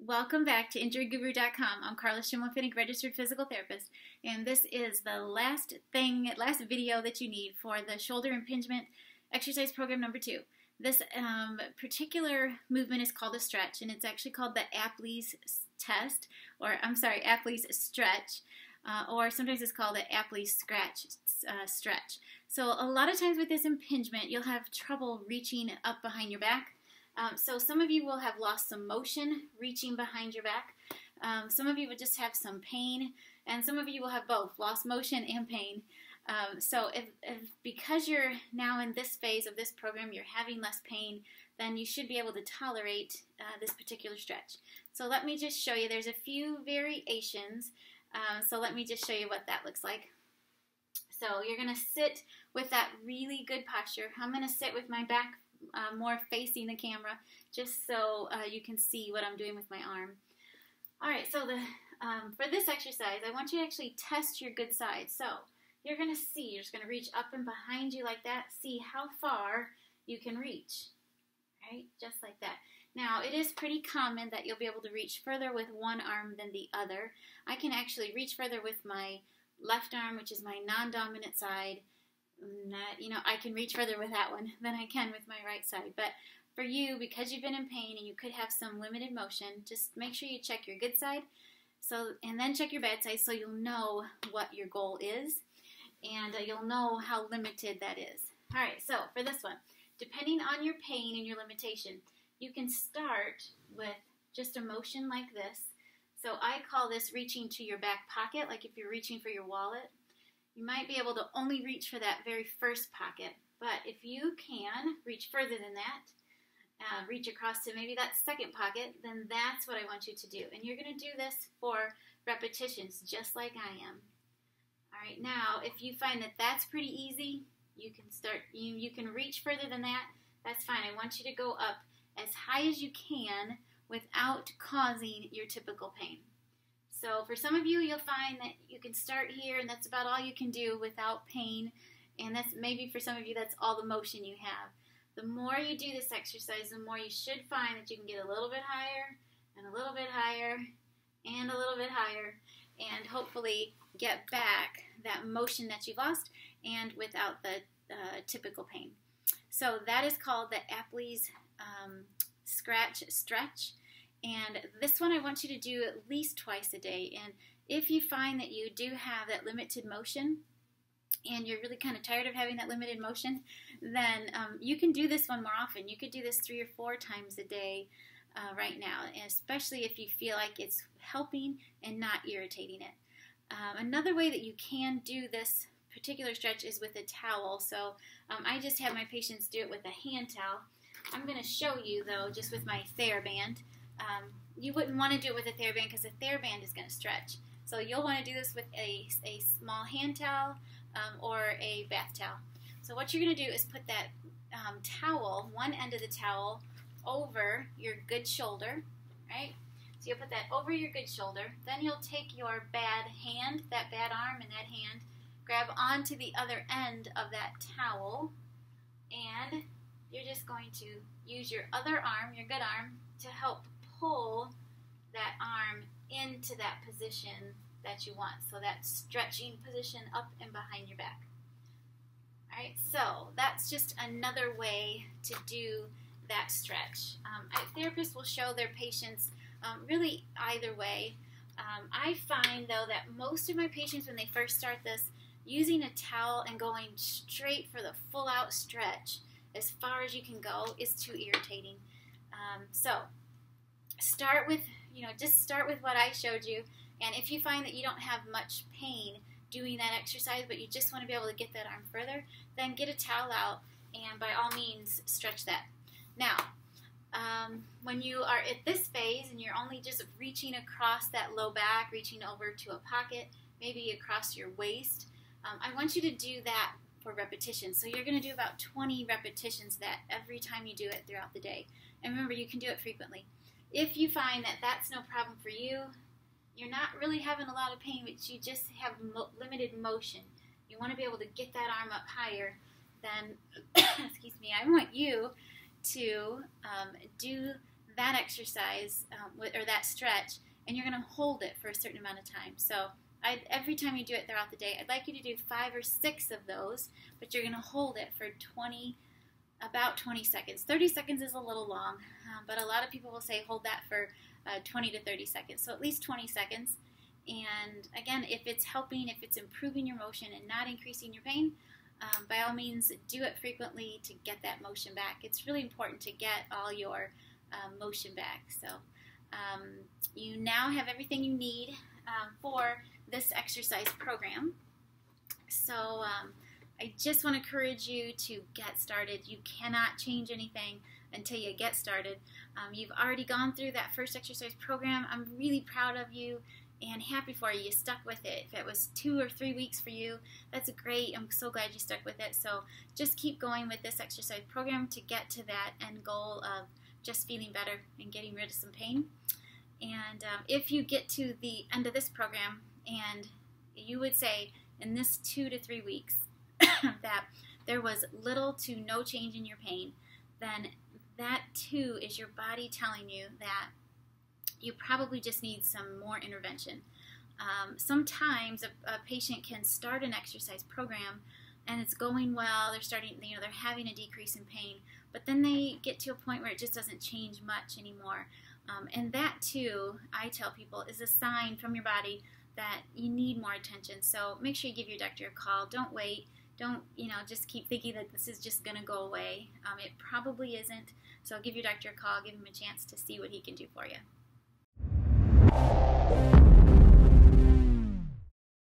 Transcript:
Welcome back to InjuryGuru.com. I'm Carla Schimmelfinnig, registered physical therapist, and this is the last video that you need for the shoulder impingement exercise program number 2. This particular movement is called a stretch, and it's actually called the Apley's test, or Apley's stretch, or sometimes it's called the Apley's stretch. So a lot of times with this impingement, you'll have trouble reaching up behind your back. So some of you will have lost some motion reaching behind your back. Some of you will just have some pain, and some of you will have both, lost motion and pain. So if because you're now in this phase of this program, you're having less pain, then you should be able to tolerate this particular stretch. So let me just show you. There's a few variations. So let me just show you what that looks like. So you're going to sit with that really good posture. I'm going to sit with my back more facing the camera, just so you can see what I'm doing with my arm. Alright, so for this exercise, I want you to actually test your good side. So you're going to see, you're just going to reach up and behind you like that, see how far you can reach. Right, just like that. Now, it is pretty common that you'll be able to reach further with one arm than the other. I can actually reach further with my left arm, which is my non-dominant side. I can reach further with that one than I can with my right side. But for you, because you've been in pain and you could have some limited motion, just make sure you check your good side, and then check your bad side, so you'll know what your goal is, and you'll know how limited that is. All right, so for this one, depending on your pain and your limitation, you can start with just a motion like this. So I call this reaching to your back pocket, like if you're reaching for your wallet. You might be able to only reach for that very first pocket, but if you can reach further than that, reach across to maybe that second pocket, then that's what I want you to do. And you're going to do this for repetitions, just like I am. All right, now if you find that that's pretty easy, you can start. You can reach further than that. That's fine. I want you to go up as high as you can without causing your typical pain. So for some of you, you'll find that you can start here, and that's about all you can do without pain. And that's maybe for some of you, that's all the motion you have. The more you do this exercise, the more you should find that you can get a little bit higher, and a little bit higher, and a little bit higher, and hopefully get back that motion that you lost, and without the typical pain. So that is called the Apley's stretch. And this one I want you to do at least twice a day. And if you find that you do have that limited motion and you're really kind of tired of having that limited motion, then you can do this one more often. You could do this 3 or 4 times a day right now, and especially if you feel like it's helping and not irritating it. Another way that you can do this particular stretch is with a towel. So I just have my patients do it with a hand towel. I'm going to show you, though, just with my TheraBand. You wouldn't want to do it with a TheraBand because a TheraBand is going to stretch. So you'll want to do this with a small hand towel or a bath towel. So what you're going to do is put that towel, one end of the towel, over your good shoulder, right? So you'll put that over your good shoulder. Then you'll take your bad hand, that bad arm and that hand, grab onto the other end of that towel, and you're just going to use your other arm, your good arm, to help pull that arm into that position that you want. So that stretching position up and behind your back. Alright, so that's just another way to do that stretch. Therapists will show their patients really either way. I find, though, that most of my patients, when they first start this, using a towel and going straight for the full out stretch as far as you can go is too irritating. So start with, just start with what I showed you, and if you find that you don't have much pain doing that exercise, but you just want to be able to get that arm further, then get a towel out and by all means stretch that. Now, when you are at this phase and you're only just reaching across that low back, reaching over to a pocket, maybe across your waist, I want you to do that for repetitions. So you're going to do about 20 repetitions that every time you do it throughout the day. And remember, you can do it frequently. If you find that that's no problem for you, you're not really having a lot of pain, but you just have limited motion, you want to be able to get that arm up higher, then excuse me, I want you to do that exercise or that stretch, and you're going to hold it for a certain amount of time. So every time you do it throughout the day, I'd like you to do 5 or 6 of those, but you're going to hold it for about 20 seconds. 30 seconds is a little long, but a lot of people will say hold that for 20 to 30 seconds. So at least 20 seconds. And again, if it's helping, if it's improving your motion and not increasing your pain, by all means, do it frequently to get that motion back. It's really important to get all your motion back. So you now have everything you need for this exercise program. So I just want to encourage you to get started. You cannot change anything until you get started. You've already gone through that first exercise program. I'm really proud of you and happy for you. You stuck with it. If it was 2 or 3 weeks for you, that's great. I'm so glad you stuck with it. So just keep going with this exercise program to get to that end goal of just feeling better and getting rid of some pain. And if you get to the end of this program and you would say in this 2 to 3 weeks that there was little to no change in your pain, then that too is your body telling you that you probably just need some more intervention. Sometimes a patient can start an exercise program and it's going well, they're having a decrease in pain, but then they get to a point where it just doesn't change much anymore. And that too, I tell people, is a sign from your body that you need more attention. So make sure you give your doctor a call. Don't wait. Don't, just keep thinking that this is just going to go away. It probably isn't. So give your doctor a call, give him a chance to see what he can do for you.